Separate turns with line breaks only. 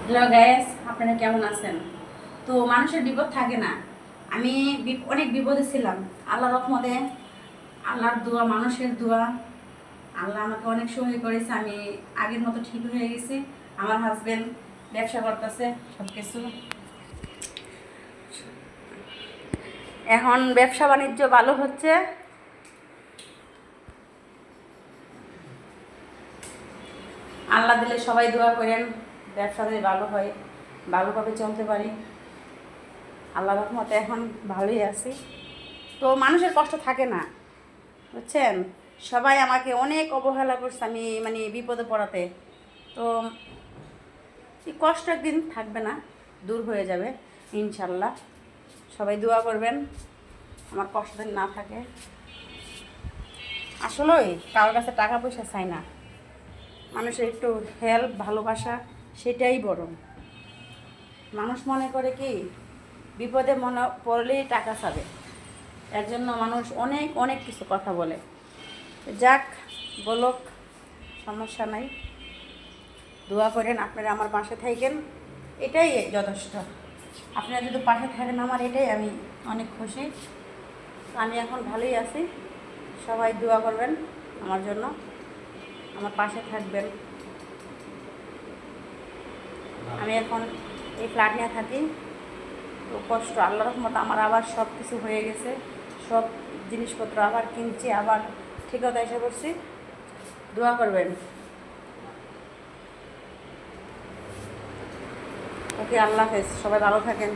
Hello guys, আপনারা কেমন আছেন? তো মানুষের বিপদ থাকে না। আমি অনেক বিপদে ছিলাম। আল্লাহর রহমতে, আল্লাহর দোয়া, মানুষের দোয়া, আল্লাহ আমাকে অনেক সহায় করেছে। আমি আগের মতো ঠিক হয়ে গেছি। আমার হাজবেন্ড ব্যবসা করতেছে, সব কিছু এখন ব্যবসা বাণিজ্য ভালো হচ্ছে। আল্লাহ দিলে সবাই দোয়া করেন, ব্যবসা যদি ভালো হয়, ভালোভাবে চলতে পারি। আল্লাহর রহমতে এখন ভালোই আছি। তো মানুষের কষ্ট থাকে না, বুঝছেন? সবাই আমাকে অনেক অবহেলা করছে আমি বিপদে পড়াতে। তো এই কষ্ট একদিন থাকবে না, দূর হয়ে যাবে ইনশাল্লাহ। সবাই দোয়া করবেন আমার কষ্ট যেন না থাকে। আসলেই কারোর কাছে টাকা পয়সা চাই না, মানুষের একটু হেল্প, ভালোবাসা, সেটাই বড়। মানুষ মনে করে কি বিপদে মনে পড়লেই টাকা চাবে, এর জন্য মানুষ অনেক অনেক কিছু কথা বলে। যাক, বলুক, সমস্যা নাই। দোয়া করেন, আপনারা আমার পাশে থাকেন, এটাই যথেষ্ট। আপনারা যদি পাশে থাকেন আমার, এটাই আমি অনেক খুশি। আমি এখন ভালোই আছি। সবাই দোয়া করবেন আমার জন্য, আমার পাশে থাকবেন। আমি এখন এই ফ্ল্যাট নিয়ে থাকি, তো কষ্ট, আল্লাহর রহমতে আমার আবার সব কিছু হয়ে গেছে। সব জিনিসপত্র আবার কিনছি, আবার ঠিকতা এসে করছি। দোয়া করবেন। ওকে, আল্লাহ হাফেজ, সবাই ভালো থাকেন।